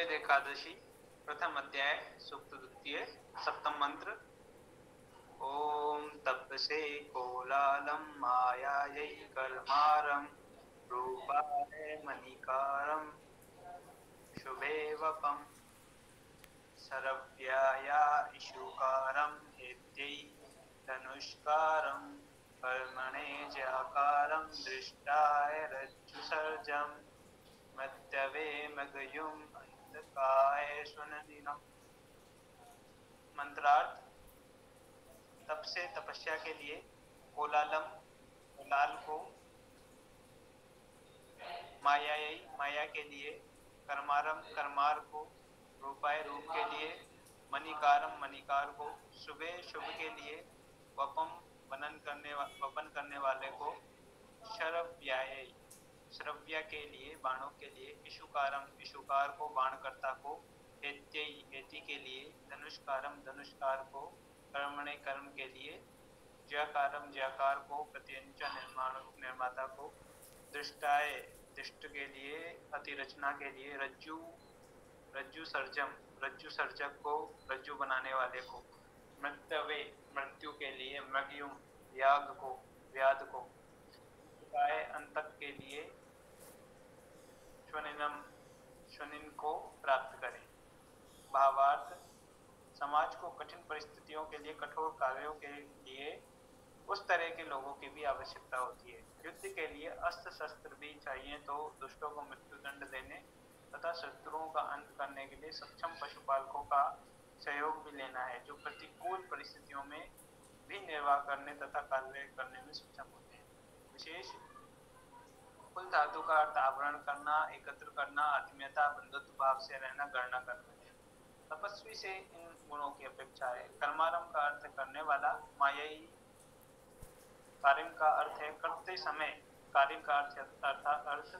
आयुर्वेद एकादशी प्रथम अध्याय सूक्त द्वितीय सप्तम मंत्र। ओम तपसे कोलालम मायायै कर्मारं रूपाय मणिकारं शुभे वपं सरव्याया इशुकारं हेत्यै धनुष्कारं कर्मणे ज्याकारं दृष्टाय रज्जुसर्जं मध्यवे मगयुम अंधकाय सुनदिनम्। मंत्रार्थ। तप से तपस्या के लिए, कोलालम कोलाल को, मायाई माया के लिए, कर्मारम कर्मार को, रूपाय रूप के लिए, मणिकारम मणिकार को, शुभे शुभ के लिए, वपम वपन करने वाले को, शरव्याय श्रव्या के लिए बाणों के लिए, इशुकारम इशुकार को बाणकर्ता को, हेत्यई हेति के लिए, धनुष्कारम धनुष्कार को, कर्मणे कर्म के लिए, ज्याकारम ज्याकार को, प्रत्यंचा निर्माता को, दृष्टाय दृष्ट के लिए, अतिरचना के लिए, रज्जु सर्जक को, रज्जु बनाने वाले को, मृत्यवे मृत्यु के लिए, मृग्युम व्याध को, अंतक के लिए, श्वनिन को प्राप्त करें। भावार्थ। समाज को कठिन परिस्थितियों के लिए, कठोर कार्यों के लिए उस तरह के लोगों की भी आवश्यकता होती है। युद्ध के लिए अस्त्र शस्त्र भी चाहिए तो दुष्टों को मृत्युदंड देने तथा शत्रुओं का अंत करने के लिए सक्षम पशुपालकों का सहयोग भी लेना है, जो प्रतिकूल परिस्थितियों में भी निर्वाह करने तथा कार्य करने में सक्षम होते हैं। विशेष कुल धातु का अर्थ आवरण करना, एकत्र करना, आत्मीयता, बंधुत्व भाव से रहना, गणना करना है। तपस्वी से इन गुणों की अपेक्षा है। कर्मारम का अर्थ करने वाला, मायाई कारिम का अर्थ है करते समय, कारिम का अर्थ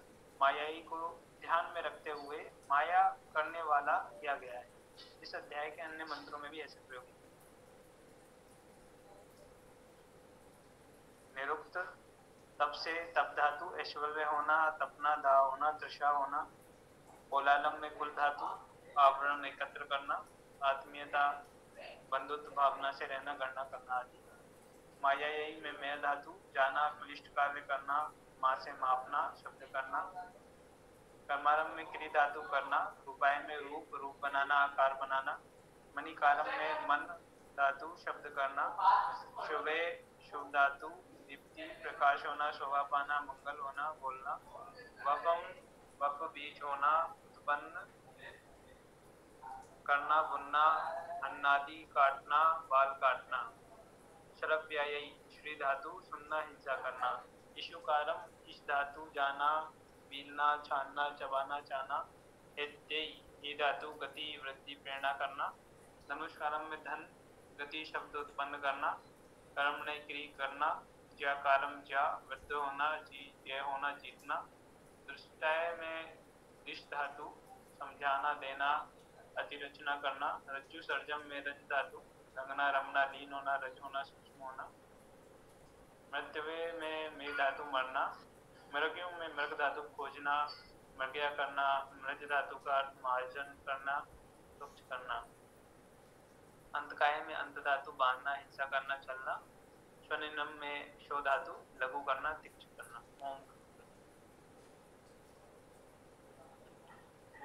मायाई को ध्यान में रखते हुए माया करने वाला किया गया है। इस अध्याय के अन्य मंत्रों में भी ऐसे प्रयोग है। निरुक्त। तप से तप धातु, ऐश्वर्य होना, तपना, दाह होना, तृषा होना। कोलालम में कुल धातु, आवरण एकत्र करना, आत्मीयता, बंधुत्व भावना से रहना, गणना करना आदि। मायाई में मैं धातु, जाना, क्लिष्ट कार्य करना, माँ से मापना, शब्द करना। कर्मारम में क्री धातु, करना, रूपाय में रूप बनाना, आकार बनाना। मणिकारम में मन धातु, शब्द करना। शुभे शुभ धातु, दीप्ति, प्रकाश होना, शोभा पाना, मंगल होना, बोलना। वप बीज होना, उत्पन्न करना, बुनना, अन्नादि, काटना, बाल काटना। शरव्यायी श्री धातु, सुनना, हिंसा करना। इशुकारम इस धातु, जाना, बीलना, छानना, चबाना, चाहना। हेत्यई धातु, गति, वृद्धि, प्रेरणा करना। धनुष्कारम में धन, गति, शब्द उत्पन्न करना। कर्म ने क्रिय करना। ज्याकारम ज्या, वृद्ध होना, जय होना, जीतना। दृष्टाय में दिश धातु, समझाना, देना, अतिरचना करना। रज्जु सर्जम में रज धातु, रंगना, रमना, लीन होना, रज होना, सूक्ष्म होना। मृत्यवे में मे धातु, मरना। मृग्यु में मृग धातु, खोजना, मृग्या करना। मृज धातु का अर्थ मार्जन करना, तुक्ष करना। अंतकाय में अंत धातु, बांधना, हिंसा करना, चलना। स्वनिनम में शो धातु, लघु करना, तीक्ष्ण करना।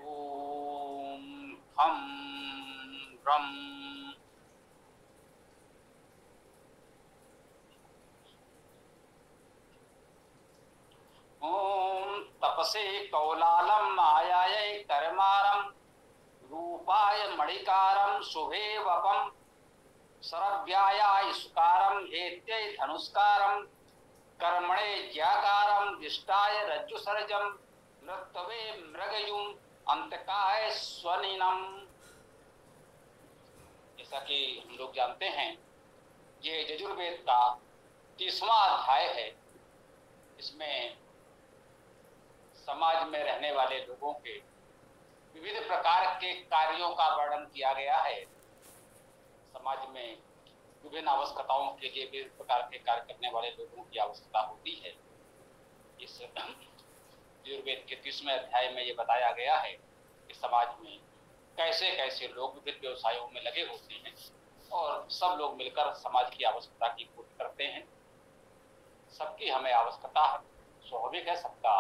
ओम हम ब्रह्म ओम तपसे कौलालम मायायै कर्मारम रूपाय मणिकारम शुभे वपम सरव्याय सुकारम हेत्यै धनुष्कारम कर्मणे ज्याकारम दिष्टाय रज्जुसर्जम मृत्तवे मृगयुम अंतकाय स्वनिनम। जैसा कि हम लोग जानते हैं, ये यजुर्वेद का 30वां अध्याय है। इसमें समाज में रहने वाले लोगों के विविध प्रकार के कार्यों का वर्णन किया गया है। समाज में विभिन्न आवश्यकताओं के लिए विभिन्न प्रकार के कार्य करने वाले लोगों की आवश्यकता होती है। इस यजुर्वेद के 30वें अध्याय में ये बताया गया है कि समाज में कैसे कैसे लोग विभिन्न व्यवसायों में लगे होते हैं और सब लोग मिलकर समाज की आवश्यकता की पूर्ति करते हैं। सबकी हमें आवश्यकता है, स्वाभाविक है, सबका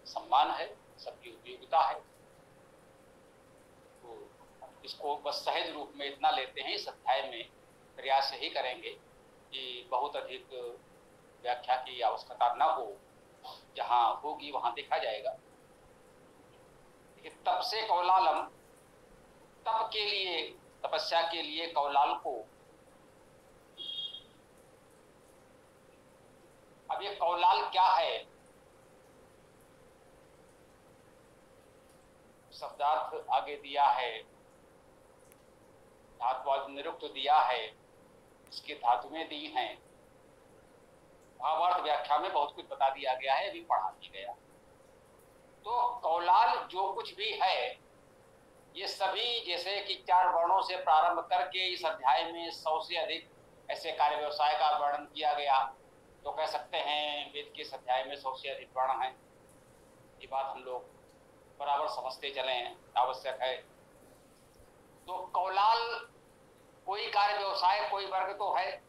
सम्मान है, सबकी उपयोगिता है। तो इसको बस सहज रूप में इतना लेते हैं, इस अध्याय में प्रयास यही करेंगे कि बहुत अधिक व्याख्या की आवश्यकता न हो, जहां होगी वहां देखा जाएगा। तप से कौलालम, तप के लिए, तपस्या के लिए कौलाल को, अब ये कौलाल क्या है? शब्दार्थ आगे दिया है, धातुवाद निरुक्त दिया है, इसकी धातुएं दी हैं, भावार्थ व्याख्या में बहुत कुछ बता दिया गया है, अभी पढ़ा भी गया। तो कौलाल जो कुछ भी है, ये सभी जैसे कि 4 वर्णों से प्रारंभ करके इस अध्याय में 100 से अधिक ऐसे कार्य व्यवसाय का वर्णन किया गया। तो कह सकते हैं वेद के इस अध्याय में 100 से अधिक वर्ण हैं। ये बात हम लोग बराबर समझते चलें, आवश्यक है। तो कौलाल कोई कार्य व्यवसाय, कोई वर्ग तो है।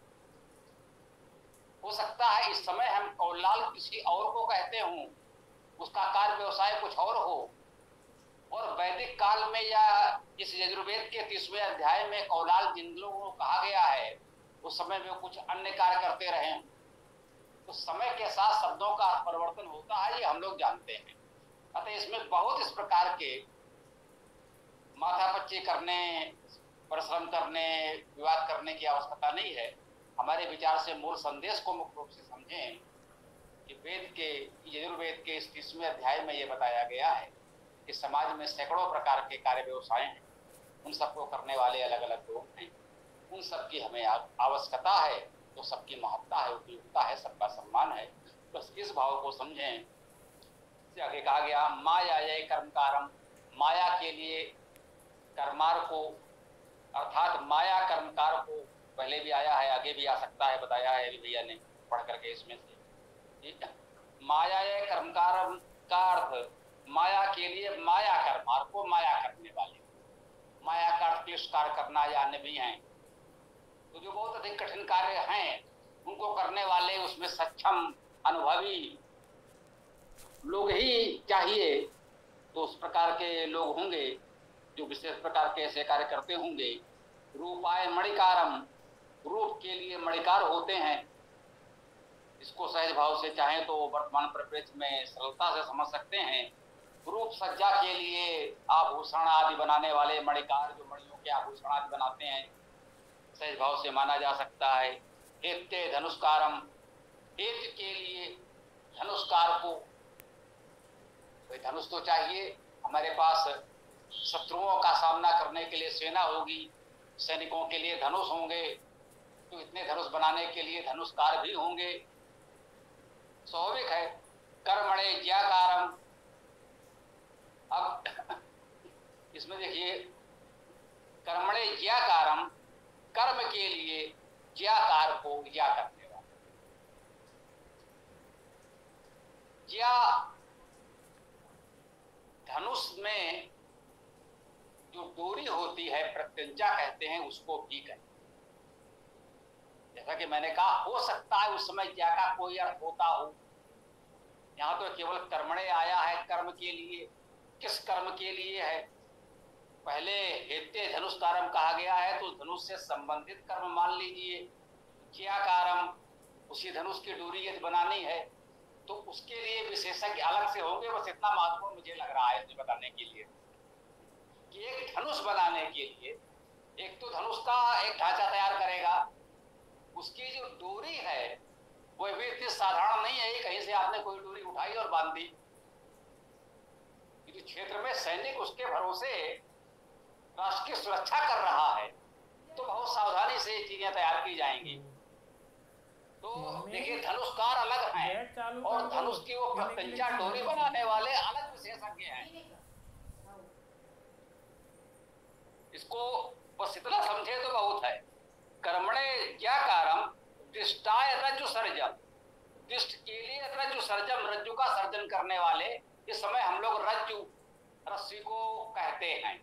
हो सकता है इस समय हम कौलाल किसी और को कहते हों, उसका कार्य व्यवसाय कुछ और हो, और वैदिक काल में या इस यजुर्वेद के 30वें अध्याय में कौलाल जिन लोगों को कहा गया है उस समय में कुछ अन्य कार्य करते रहे। तो समय के साथ शब्दों का परिवर्तन होता है, ये हम लोग जानते हैं। अतः इसमें बहुत इस प्रकार के माथापच्ची करने, परिश्रम करने, विवाद करने की आवश्यकता नहीं है। हमारे विचार से मूल संदेश को मुख्य रूप से समझें कि वेद के, यजुर्वेद के इस 30वें अध्याय में ये बताया गया है कि समाज में सैकड़ों प्रकार के कार्य व्यवसाय हैं, उन सबको करने वाले अलग अलग लोग हैं, उन सबकी हमें आवश्यकता है, तो सबकी महत्ता है, उपयोगिता है, सबका सम्मान है। बस इस भाव को समझें। आगे कहा गया माया जय कर्मकारम, माया के लिए कर्मार को, अर्थात माया कर्मकार को, पहले भी आया है, आगे भी आ सकता है, बताया है भैया ने पढ़ करके इसमें से। माया जय कर्मकारम का अर्थ माया के लिए माया कर्मार को, माया करने वाले, माया का अर्थ क्लिष्ट कार्य करना या अन्य भी हैं। तो जो बहुत अधिक कठिन कार्य हैं उनको करने वाले, उसमें सक्षम अनुभवी लोग ही चाहिए। तो उस प्रकार के लोग होंगे जो विशेष प्रकार के ऐसे कार्य करते होंगे। रूपाय मणिकारम, रूप के लिए मणिकार होते हैं। इसको सहज भाव से चाहें तो वर्तमान परिप्रेक्ष्य में सरलता से समझ सकते हैं। रूप सज्जा के लिए आभूषण आदि बनाने वाले मणिकार, जो मणियों के आभूषण आदि बनाते हैं, सहज भाव से माना जा सकता है। हेत्य धनुष्कारम, हेत के लिए धनुष्कार को, भाई धनुष तो चाहिए, हमारे पास शत्रुओं का सामना करने के लिए सेना होगी, सैनिकों के लिए धनुष होंगे, तो इतने धनुष बनाने के लिए धनुष्कार भी होंगे, स्वाभाविक है। कर्मणे ज्याकारम, अब इसमें देखिए कर्मणे ज्याकारम, कर्म के लिए ज्याकार को, ज्या करने वाला, ज्या धनुष में जो डोरी होती है, प्रत्यंचा कहते हैं, उसको भी कहते हैं। जैसा कि मैंने कहा, हो सकता है उस समय ज्या का कोई अर्थ होता हो। यहाँ तो केवल कर्मणे आया है, कर्म के लिए। किस कर्म के लिए है? पहले हेत्य धनुष्कारम कहा गया है, तो धनुष से संबंधित कर्म मान लीजिए। ज्याकारम, उसी धनुष की डोरी यदि बनानी है तो उसके लिए विशेषज्ञ अलग से होंगे। बस इतना महत्वपूर्ण मुझे लग रहा है इसे बताने के लिए कि एक धनुष बनाने के लिए एक तो धनुष का एक ढांचा तैयार करेगा, उसकी जो डोरी है वो भी इतनी साधारण नहीं है, कहीं से आपने कोई डोरी उठाई और बांध दी। जो क्षेत्र में सैनिक उसके भरोसे राष्ट्र की सुरक्षा कर रहा है, तो बहुत सावधानी से चीजें तैयार की जाएंगी। तो देखिए धनुष्कार अलग हैं और धनुष की वो प्रत्यंचा डोरी बनाने वाले अलग विशेषज्ञ हैं। इसको बस इतना समझे तो बहुत है। कर्मणे ज्याकारम दिष्टाय रज्जु सर्जम, दिष्ट के लिए रज्जु सर्जम, रज्जु का सर्जन करने वाले। इस समय हम लोग रस्सी को कहते हैं।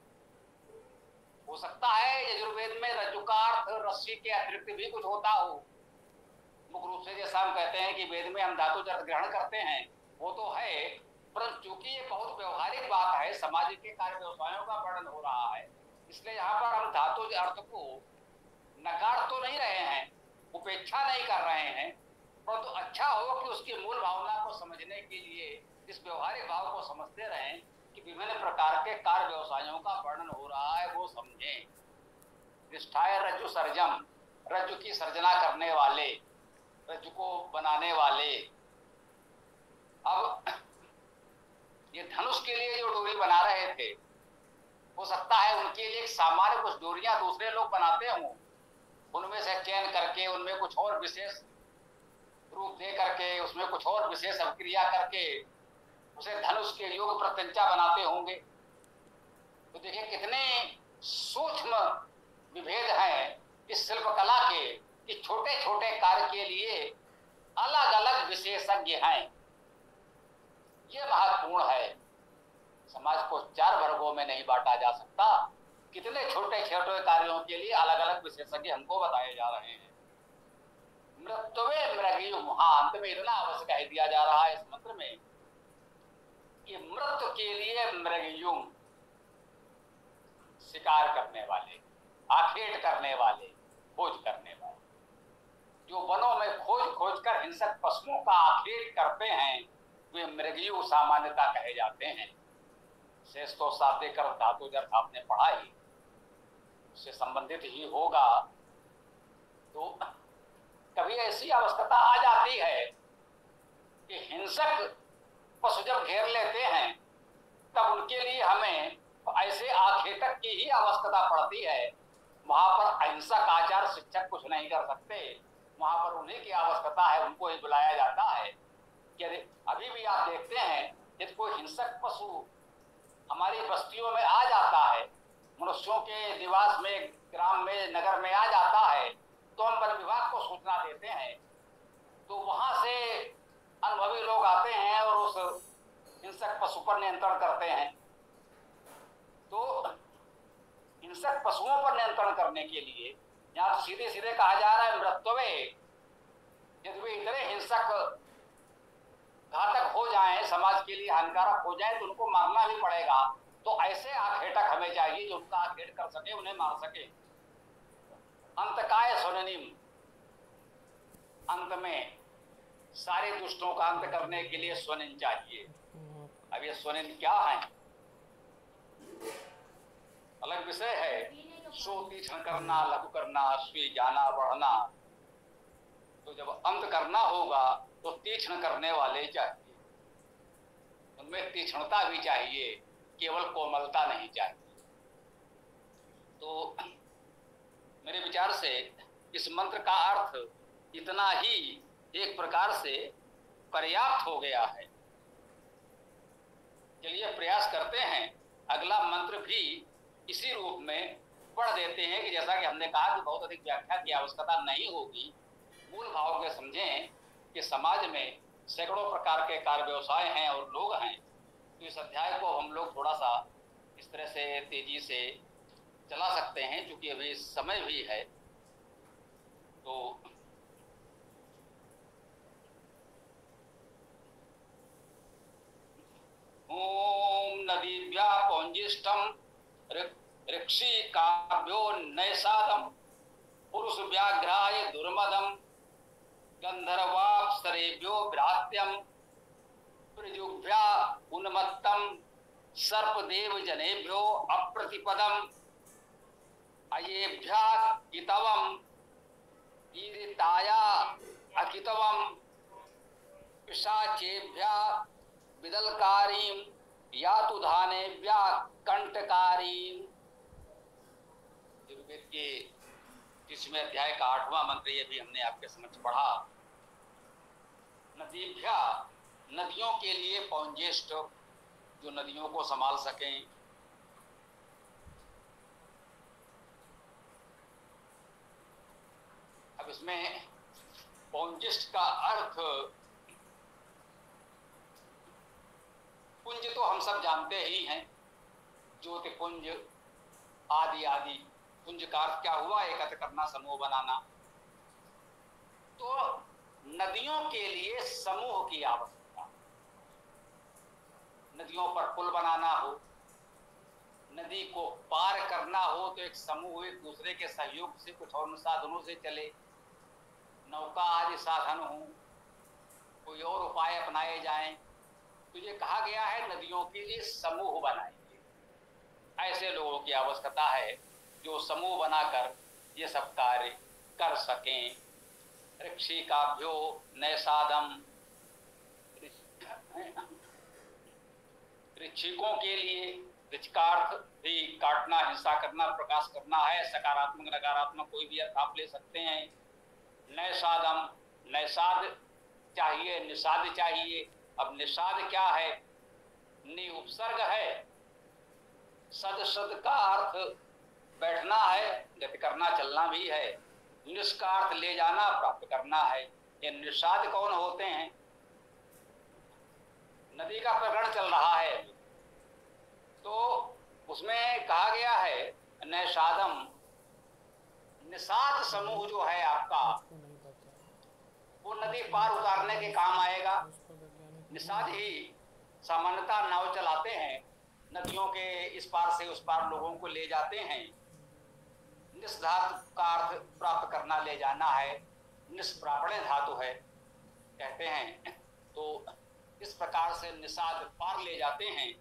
हो सकता है यजुर्वेद में रज्जु का अर्थ रस्सी के अतिरिक्त भी कुछ होता हो। मुख्य रूप से जैसा हम कहते हैं कि वेद में हम धातु अर्थ ग्रहण करते हैं, वो तो है, परंतु चूंकि ये बहुत व्यवहारिक बात है, समाज के कार्य व्यवसायों का वर्णन हो रहा है, इसलिए यहाँ पर हम धातु अर्थ को नकार तो नहीं रहे हैं, उपेक्षा नहीं कर रहे हैं, परंतु अच्छा हो कि उसकी मूल भावना को समझने के लिए इस व्यवहारिक भाव को समझते रहें कि विभिन्न प्रकार के कार्य व्यवसायों का वर्णन हो रहा है, वो समझें। निष्ठाय रज्जु सर्जम, रज्जु की सर्जना करने वाले, रज्जु को बनाने वाले। अब ये धनुष के लिए जो डोरी बना रहे थे, हो सकता है उनके लिए सामान्य कुछ डोरियां दूसरे लोग बनाते हों, उनमें से चयन करके उनमें कुछ और विशेष रूप दे करके उसमें कुछ और विशेष अभिक्रिया करके उसे धनुष के योग प्रत्यंचा बनाते होंगे। तो देखिए कितने सूक्ष्म विभेद हैं इस शिल्पकला के, कि छोटे छोटे कार्य के लिए अलग अलग विशेषज्ञ हैं। ये महत्वपूर्ण है। समाज को चार वर्गों में नहीं बांटा जा सकता। कितने छोटे छोटे कार्यों के लिए अलग अलग विशेषज्ञ हमको बताए जा रहे हैं। मृत्युवे मृगयुम, हाँ, अंत में इतना अवश्य कह दिया जा रहा है इस मंत्र में कि मृत्यु के लिए मृगयुम, शिकार करने वाले, आखेट करने वाले, खोज करने वाले, जो वनों में खोज खोज कर हिंसक पशुओं का आखेट करते हैं, वे मृगयु सामान्यता कहे जाते हैं। शेष तो साध्य कर धातु जब आपने पढ़ा ही, उससे संबंधित ही होगा। तो कभी ऐसी अवस्था आ जाती है कि हिंसक पशु जब घेर लेते हैं, तब उनके लिए हमें ऐसे आखेटक की ही आवश्यकता पड़ती है। वहां पर अहिंसक आचार शिक्षक कुछ नहीं कर सकते, वहां पर उन्हीं की आवश्यकता है, उनको ही बुलाया जाता है। कि अभी भी आप देखते हैं यदि कोई हिंसक पशु हमारी बस्तियों में आ जाता है, मनुष्यों के निवास में, ग्राम में, नगर में आ जाता है, तो हम वन विभाग को सूचना देते हैं। तो वहां से अनुभवी लोग आते हैं और उस हिंसक पशु पर नियंत्रण करते हैं। तो हिंसक पशुओं पर नियंत्रण करने के लिए यहाँ सीधे सीधे कहा जा रहा है मृत्युवे, यदि वे इतने हिंसक घातक हो जाएं, समाज के लिए हानिकारक हो जाए, तो उनको मारना भी पड़ेगा। तो ऐसे आखेटक हमें चाहिए जो उनका आखेट कर सके, उन्हें मार सके। अंतकाय स्वनिम, अंत में सारे दुष्टों का अंत करने के लिए स्वनिम चाहिए। अब ये स्वनिम क्या है, अलग विषय है। सो तीक्ष्ण करना, लघु करना, स्वी जाना, बढ़ना। तो जब अंत करना होगा तो तीक्ष्ण करने वाले चाहिए, उनमें तीक्ष्णता भी चाहिए, केवल कोमलता नहीं चाहिए। तो मेरे विचार से इस मंत्र का अर्थ इतना ही एक प्रकार से पर्याप्त हो गया है। चलिए प्रयास करते हैं, अगला मंत्र भी इसी रूप में पढ़ देते हैं कि जैसा कि हमने कहा कि बहुत अधिक व्याख्या की आवश्यकता नहीं होगी। मूल भाव के समझें कि समाज में सैकड़ों प्रकार के कार्य व्यवसाय हैं और लोग हैं। तो इस अध्याय को हम लोग थोड़ा सा इस तरह से तेजी से चला सकते हैं, क्योंकि अभी समय भी है। तो ओम नदीभ्या पौंजिष्ठम ऋक्षि काभ्यो नैषादम पुरुष व्याघ्राय दुर्मदम गंधर्वाप्सरेभ्यो भ्रात्यम प्रजुभ्या उन्मत्तम सर्पदेव जनेभ्यो अप्रतिपदम अयेभ्या कितवम ईरिताया अकितवम पिशाचेभ्या विदलकारीम यातुधानेभ्या कंटकारीम। ऋग्वेद के 30वें अध्याय का 8वां मंत्र ये भी हमने आपके समक्ष पढ़ा। नदीभ्या, नदियों के लिए पौंजेष्ठ, जो नदियों को संभाल सकें। अब इसमें पौंजिष्ठ का अर्थ पुंज तो हम सब जानते ही हैं, ज्योतिपुंज आदि आदि। पुंज का अर्थ क्या हुआ? एकत्र करना, समूह बनाना। तो नदियों के लिए समूह की आवश्यकता। नदियों पर पुल बनाना हो, नदी को पार करना हो, तो एक समूह एक दूसरे के सहयोग से कुछ और साधनों से चले, नौका आदि साधन हो, कोई और उपाय अपनाए जाएं। तो ये कहा गया है नदियों के लिए समूह बनाएंगे। ऐसे लोगों की आवश्यकता है जो समूह बनाकर ये सब कार्य कर सकें। ऋक्षिकाभ्यो नैषादम, ऋक्षिकों के लिए, ऋक्षिकार्थ भी काटना, हिंसा करना, प्रकाश करना है। सकारात्मक नकारात्मक कोई भी अर्थ आप ले सकते हैं। नैषादम, नैषाद चाहिए, निषाद चाहिए। अब निषाद क्या है? नि उपसर्ग है, सद सद का अर्थ बैठना है, गति करना, चलना भी है। निष का अर्थ ले जाना, प्राप्त करना है। ये निषाद कौन होते हैं? नदी का प्रकरण चल रहा है तो उसमें कहा गया है नैषादम, निषाद समूह जो है आपका, वो नदी पार उतारने के काम आएगा। निषाद ही सामान्यतः नाव चलाते हैं, नदियों के इस पार से उस पार लोगों को ले जाते हैं। निष धातु का अर्थ प्राप्त करना, ले जाना है। निष्प्रापणे धातु है कहते हैं। तो इस प्रकार से निषाद पार ले जाते हैं,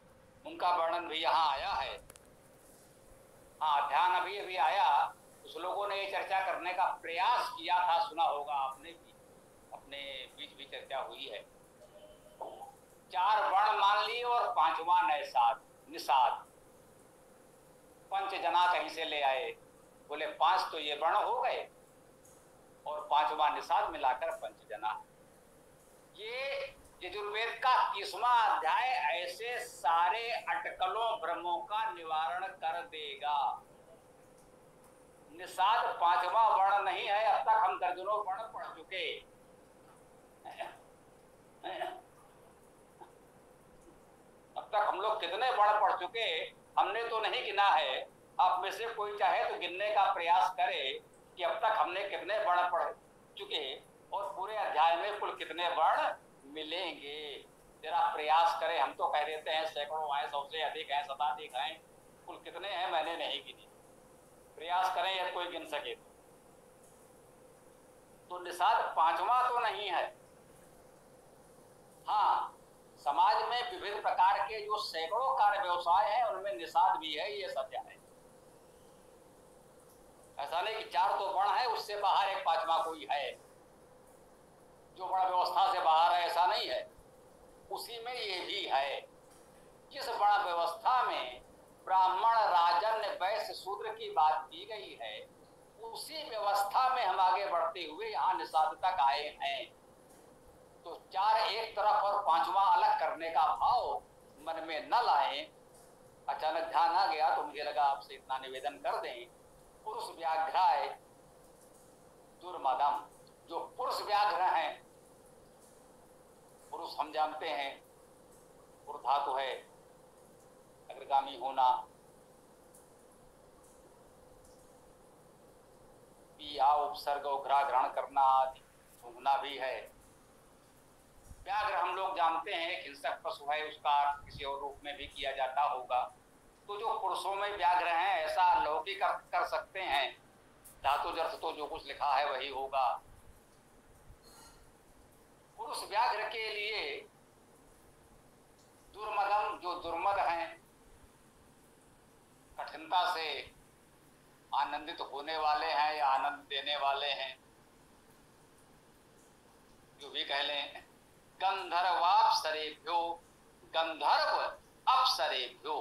उनका वर्णन भी यहाँ आया है। हाँ, ध्यान अभी अभी आया, कुछ लोगों ने ये चर्चा करने का प्रयास किया था, सुना होगा आपने भी, अपने बीच भी चर्चा हुई है। 4 वर्ण मान लिए और 5वां नैषाद, निषाद। 5 जना कहीं से ले आए, बोले 5 तो ये वर्ण हो गए और 5वां निषाद मिलाकर 5 जना। ये यजुर्वेद का 30वां अध्याय ऐसे सारे अटकलों भ्रमों का निवारण कर देगा। निषाद 5वां वर्ण नहीं है। अब तक हम दर्जनों वर्ण पढ़ चुके। अब तक हम लोग कितने वर्ण पढ़ चुके हमने तो नहीं गिना है। आप में से कोई चाहे तो गिनने का प्रयास करे कि अब तक हमने कितने वर्ण पढ़ चुके और पूरे अध्याय में कुल कितने वर्ण मिलेंगे। जरा प्रयास करें। हम तो कह देते हैं सैकड़ों हैं, 100 से अधिक हैं, शताधिक हैं, कुल कितने हैं मैंने नहीं गिनी। प्रयास करें या कोई गिन सके तो निषाद 5वां तो नहीं है। हाँ, समाज में विभिन्न प्रकार के जो सैकड़ों कार्य व्यवसाय हैं उनमें निषाद भी है, ये सत्य है। ऐसा नहीं कि 4 तो वर्ण है, उससे बाहर एक 5वां कोई है जो वर्ण व्यवस्था से बाहर है, ऐसा नहीं है। उसी में ये भी है। जिस वर्ण व्यवस्था में ब्राह्मण, राजन, वैश्य, शूद्र की बात की गई है, उसी व्यवस्था में हम आगे बढ़ते हुए यहाँ निषाद तक आए हैं। तो 4 एक तरफ और 5वां अलग करने का भाव मन में न लाएं। अचानक ध्यान आ गया तो मुझे लगा आपसे इतना निवेदन कर दें। पुरुष व्याघ्राय दुर्मदम, जो पुरुष व्याघ्र हैं, पुरुष हम जानते हैं पुर धातु है, अग्रगामी होना, पिया उपसर्ग उग्रा ग्रहण करना आदि, सूंघना भी है। व्याघ्र हम लोग जानते हैं हिंसक पशु है, उसका किसी और रूप में भी किया जाता होगा। तो जो पुरुषों में व्याघ्र हैं ऐसा लौकिक अर्थ कर सकते हैं। धातु अर्थ तो जो कुछ लिखा है वही होगा। पुरुष व्याघ्र के लिए दुर्मदम, जो दुर्मद हैं, कठिनता से आनंदित होने वाले हैं या आनंद देने वाले हैं, जो भी कह लें। गंधर्वाप्सरेभ्यो, गंधर्व अप्सरेभ्यो,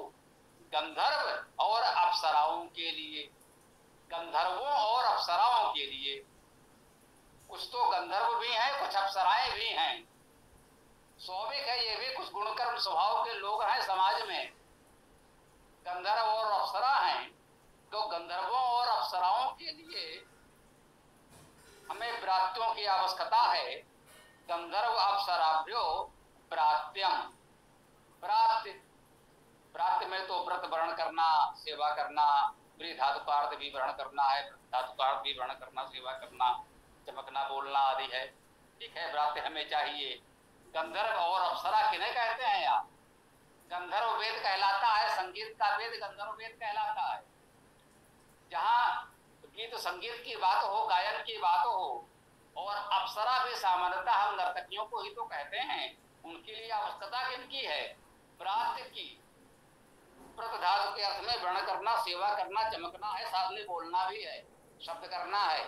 गंधर्व और अप्सराओं के लिए, गंधर्वों और अप्सराओं के लिए। कुछ तो गंधर्व भी हैं, कुछ अप्सराएं भी हैं। स्वाभाविक है, ये भी कुछ गुणकर्म स्वभाव के लोग हैं समाज में। गंधर्व और अप्सरा हैं, तो गंधर्वों और अप्सराओं के लिए हमें व्रात्यों की आवश्यकता है। गंधर्व अप्सराभ्यो व्रात्यम, व्रात्य व्रत में तो व्रत वर्ण करना, सेवा करना, व्री धातु का अर्थ भी वर्ण करना है, धातु का अर्थ भी वर्ण करना, सेवा करना, चमकना, बोलना आदि है। ठीक है, व्रत हमें चाहिए। गंधर्व और अप्सरा किन्हें कहते हैं यार? गंधर्व वेद कहलाता है, संगीत का वेद गंधर्व वेद कहलाता है। जहाँ गीत संगीत की बात हो, गायन की बात हो, और अप्सरा भी सामान्यतः हम नर्तकियों को ही तो कहते हैं। उनके लिए आवश्यकता किनकी है? व्रत की। व्रत धातु के अर्थ में वर्ण करना, सेवा करना, चमकना है, साथ में बोलना भी है, शब्द करना है,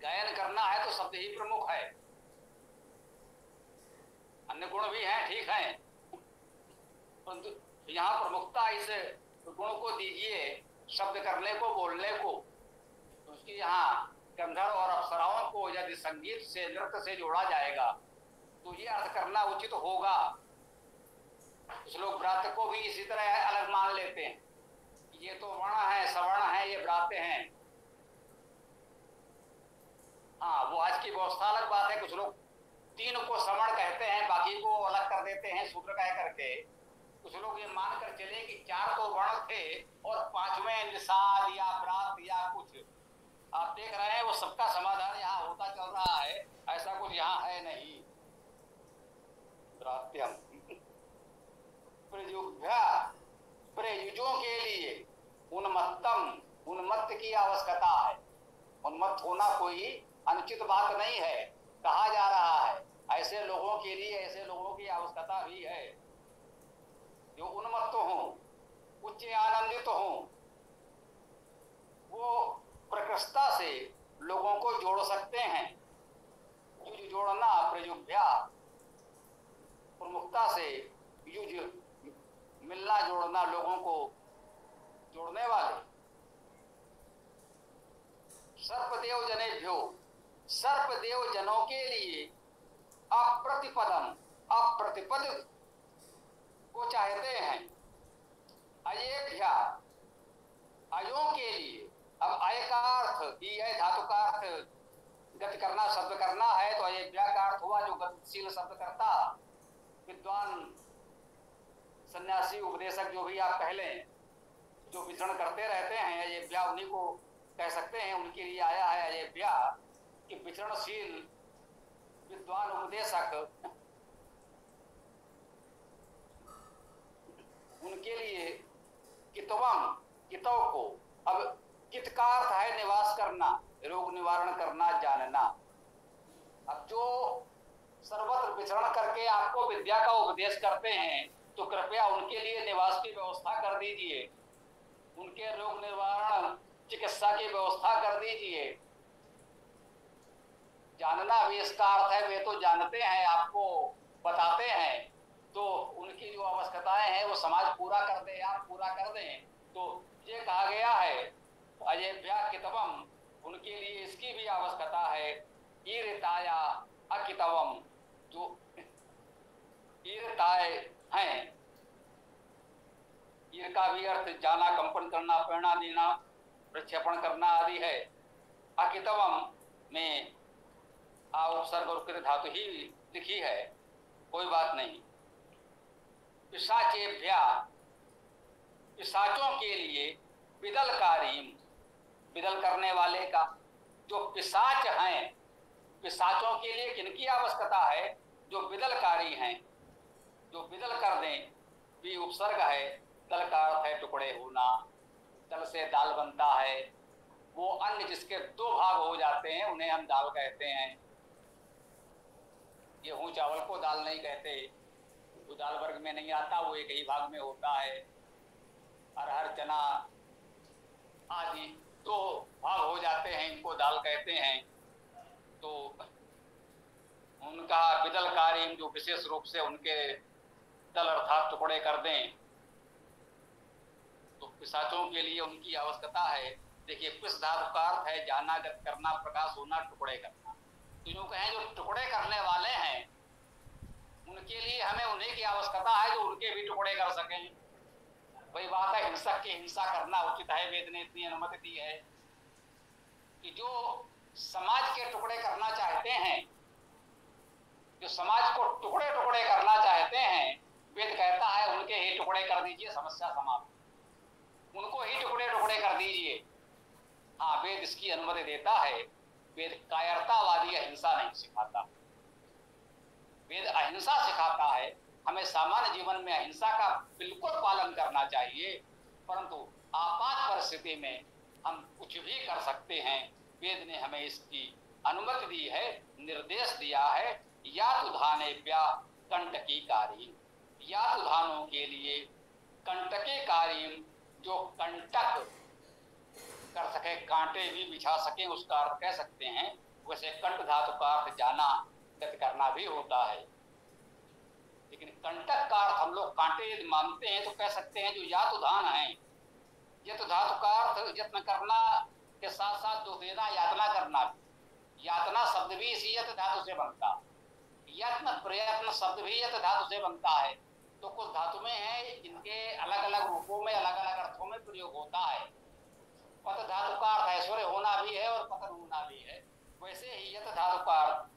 गायन करना है, तो शब्द ही प्रमुख है। अन्य गुण भी हैं, ठीक है, परंतु यहाँ प्रमुखता इस गुण को दीजिए, शब्द करने को, बोलने को। तो उसकी यहाँ गंधर्व और अप्सराओं को यदि संगीत से, नृत्य से जोड़ा जाएगा तो ये अर्थ करना उचित होगा। कुछ लोग व्रत को भी इसी तरह अलग मान लेते हैं, ये तो वर्ण है, सवर्ण है, ये व्रत हैं। हाँ, वो आज की व्यवस्था अलग बात है। कुछ लोग 3 को सवर्ण कहते हैं, बाकी को अलग कर देते हैं सूत्र कह करके। कुछ लोग ये मानकर चले कि 4 तो वर्ण थे और 5वें निषाद या व्रत या कुछ। आप देख रहे हैं वो सबका समाधान यहाँ होता चल रहा है, ऐसा कुछ यहाँ है नहीं। व्रात्यम प्रयुजों के लिए उन्मत्तम, उन्मत्त की आवश्यकता है। उन्मत्त होना कोई अनुचित बात नहीं है, कहा जा रहा है ऐसे लोगों के लिए, ऐसे लोगों की आवश्यकता भी है जो उन्मत्त हों, उच्च आनंदित हों। वो प्रकृष्टता से लोगों को जोड़ सकते हैं। युज जोड़ना, प्रयुभ्या प्रमुखता से, युज मिलना, जोड़ना, लोगों को जोड़ने वाले। सर्पदेव जनेभ्यो, सर्पदेव जनों के लिए अप्रतिपदम, अप्रतिपद को चाहते हैं। अयेभ्या, अयों के लिए। अब अय का अर्थ, ये धातु का अर्थ गति करना, शब्द करना है, तो अयेभ्या का अर्थ हुआ जो गतिशील शब्द करता। विद्वान, सन्यासी, उपदेशक जो भी आप कह लें, जो विचरण करते रहते हैं, अयेभ्या उन्हीं को कह सकते हैं। उनके लिए आया है अयेभ्या कि विचरणशील विद्वान उपदेशक, उनके लिए कितवम, कितव को। अब कित का अर्थ है निवास करना, रोग निवारण करना, जानना। अब जो सर्वत्र विचरण करके आपको विद्या का उपदेश करते हैं, तो कृपया उनके लिए निवास की व्यवस्था कर दीजिए, उनके रोग निवारण चिकित्सा की व्यवस्था कर दीजिए। जानना भी इसका अर्थ है, वे तो जानते हैं, आपको बताते हैं, तो उनकी जो आवश्यकताएं हैं वो समाज पूरा कर दे, आप पूरा कर दें। तो ये कहा गया है अयेभ्या कितवम, उनके लिए इसकी भी आवश्यकता है। ईरताया अकितवम, जो ईरताए हैं, ईर का भी अर्थ जाना, कंपन करना, प्रेरणा देना, प्रक्षेपण करना आदि है। अकितवम में आ उपसर्ग और कृत धातु ही लिखी है, कोई बात नहीं। पिशाचेभ्या, पिशाचों के लिए। विदलकारीम, विदल करने वाले का। जो पिशाच हैं, पिशाचों के लिए किनकी आवश्यकता है? जो विदलकारी हैं, जो विदल कर दें। भी उपसर्ग है, दल का अर्थ है टुकड़े होना, दल से दाल बनता है। वो अन्न जिसके 2 भाग हो जाते हैं उन्हें हम दाल कहते हैं। गेहूं चावल को दाल नहीं कहते, वो दाल वर्ग में नहीं आता, वो एक ही भाग में होता है। अरहर, चना आदि 2 भाग हो जाते हैं, इनको दाल कहते हैं। तो उनका विदलकारी, जो विशेष रूप से उनके दल अर्थात टुकड़े कर दें, तो पिशाचों के लिए उनकी आवश्यकता है। देखिए, पिस धातु का अर्थ है जाना, गत करना, प्रकाश होना, टुकड़े करना। तो यूं कहें जो टुकड़े करने वाले हैं, उनके लिए हमें उन्हीं की आवश्यकता है जो उनके भी टुकड़े कर सकें। वही बात है, हिंसक की हिंसा करना उचित है, वेद ने इतनी अनुमति दी है कि जो समाज के टुकड़े करना चाहते हैं, जो समाज को टुकड़े टुकड़े करना चाहते हैं, वेद कहता है उनके ही टुकड़े कर दीजिए, समस्या समाप्त। उनको ही टुकड़े टुकड़े कर दीजिए। हाँ, वेद इसकी अनुमति देता है। वेद कायरतावादी अहिंसा नहीं सिखाता, वेद अहिंसा सिखाता है। हमें सामान्य जीवन में अहिंसा का बिल्कुल पालन करना चाहिए, परंतु आपात परिस्थिति में हम कुछ भी कर सकते हैं। वेद ने हमें इसकी अनुमति दी है, निर्देश दिया है। यातुधानेभ्यः कंटकीकारीं, यातुधानों के लिए कंटकीकारीं, जो कंटक कर सके, कांटे भी बिछा सके, उसका अर्थ कह सकते हैं। वैसे कंठ धातु का अर्थ जाना, गत करना भी होता है, लेकिन कंटक का अर्थ हम लोग कांटे यदि मानते हैं तो कह सकते हैं जो यातुधान है। यत धातु का अर्थ यत्न करना के साथ साथ जो देना, यातना करना। यातना शब्द भी इसी यत धातु से बनता, यत्न प्रयत्न शब्द भी यत धातु से बनता है। तो कुछ धातु में है जिनके अलग अलग रूपों में अलग अलग अर्थों में प्रयोग होता है। पत धातु का अर्थ ऐश्वर्य होना भी है और पतन होना भी है। वैसे ही यत धातु का अर्थ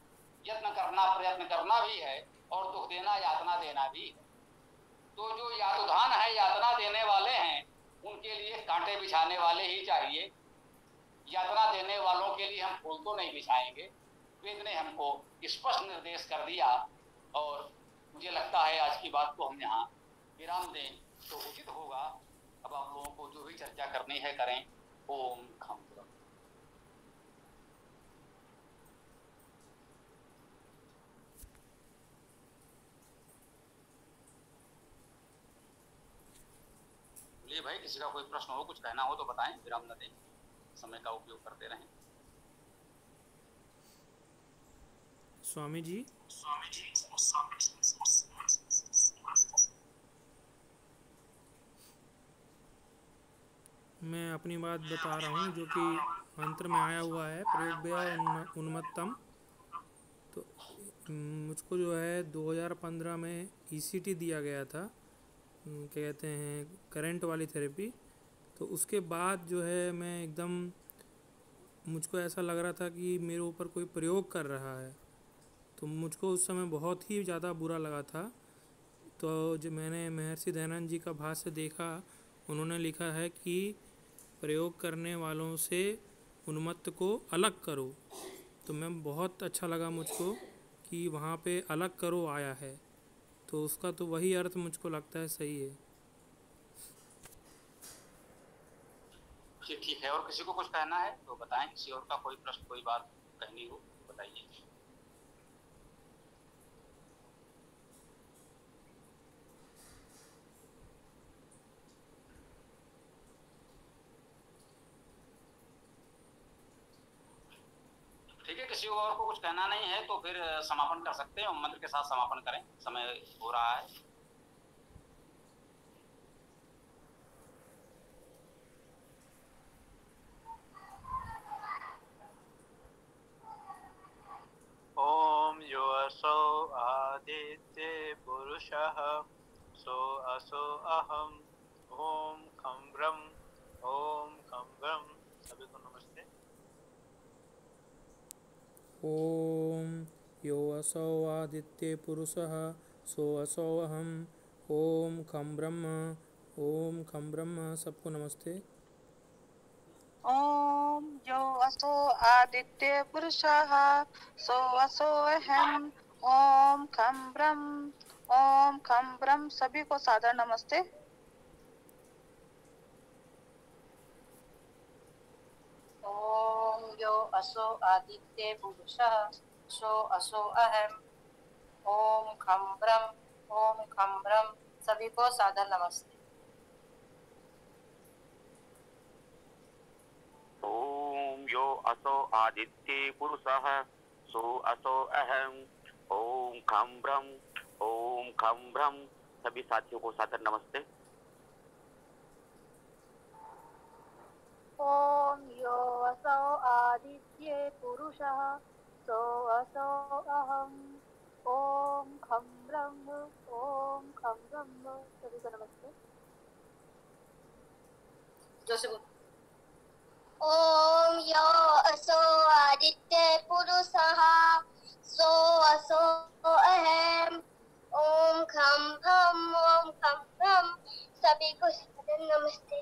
यत्न करना, प्रयत्न करना भी है और दुख देना, यातना देना भी है। तो जो यातुधान है, यातना देने वाले हैं, उनके लिए कांटे बिछाने वाले ही चाहिए। यातना देने वालों के लिए हम फूल तो नहीं बिछाएंगे। वेद ने हमको स्पष्ट निर्देश कर दिया और मुझे लगता है आज की बात को हम यहाँ विराम दें तो उचित होगा। अब आप लोगों को जो भी चर्चा करनी है करें। ओम खम ब्रह्म। बोलिए भाई, किसी का कोई प्रश्न हो, कुछ कहना हो तो बताएं, विराम न दें, समय का उपयोग करते रहें। स्वामी जी, मैं अपनी बात बता रहा हूँ जो कि मंत्र में आया हुआ है, प्रयोग्य उन्मत्तम। तो मुझको जो है 2015 में ECT दिया गया था, क्या कहते हैं, करंट वाली थेरेपी। तो उसके बाद जो है मैं एकदम, मुझको ऐसा लग रहा था कि मेरे ऊपर कोई प्रयोग कर रहा है। तो मुझको उस समय बहुत ही ज़्यादा बुरा लगा था। तो जब मैंने महर्षि दयानंद जी का भाष्य देखा, उन्होंने लिखा है कि प्रयोग करने वालों से उन्मत्त को अलग करो। तो मैं बहुत अच्छा लगा मुझको कि वहाँ पे अलग करो आया है। तो उसका तो वही अर्थ मुझको लगता है सही है। ठीक है, और किसी को कुछ कहना है तो बताएं। किसी और का कोई प्रश्न, कोई बात कहनी हो बताइए। ठीक है, किसी और को कुछ कहना नहीं है तो फिर समापन कर सकते हैं। मंत्र के साथ समापन करें, समय हो रहा है। ओम यो असो आदित्य पुरुषः सो असो अहम ओम खम ब्रह्म ओम खम ब्रह्म। सभी को नमस्ते। ओम यो असौ आदित्य पुरुषः सो असौ अहम ओम खम ब्रह्म। सबको नमस्ते। ओम यो असो आदित्य पुरुषः सो असो अहम ओम खम ब्रह्म। सभी को सादर नमस्ते। ओम यो असो आदित्य पुरुषः सो असो अहम ओम खम ब्रह्म। सभी को सादर नमस्ते। ओम यो असो आदित्य पुरुषः सो असो अहम ओम खम ब्रह्म। सभी साथियों को सादर नमस्ते। ओम यो असो आदित्य पुरुषः सो असो अहम ओम खम ब्रह्म। सभी को नमस्ते। ओम यो असो आदित्य पुरुषः सो असो अहम ओम खम ब्रह्म सभी को सादर नमस्ते।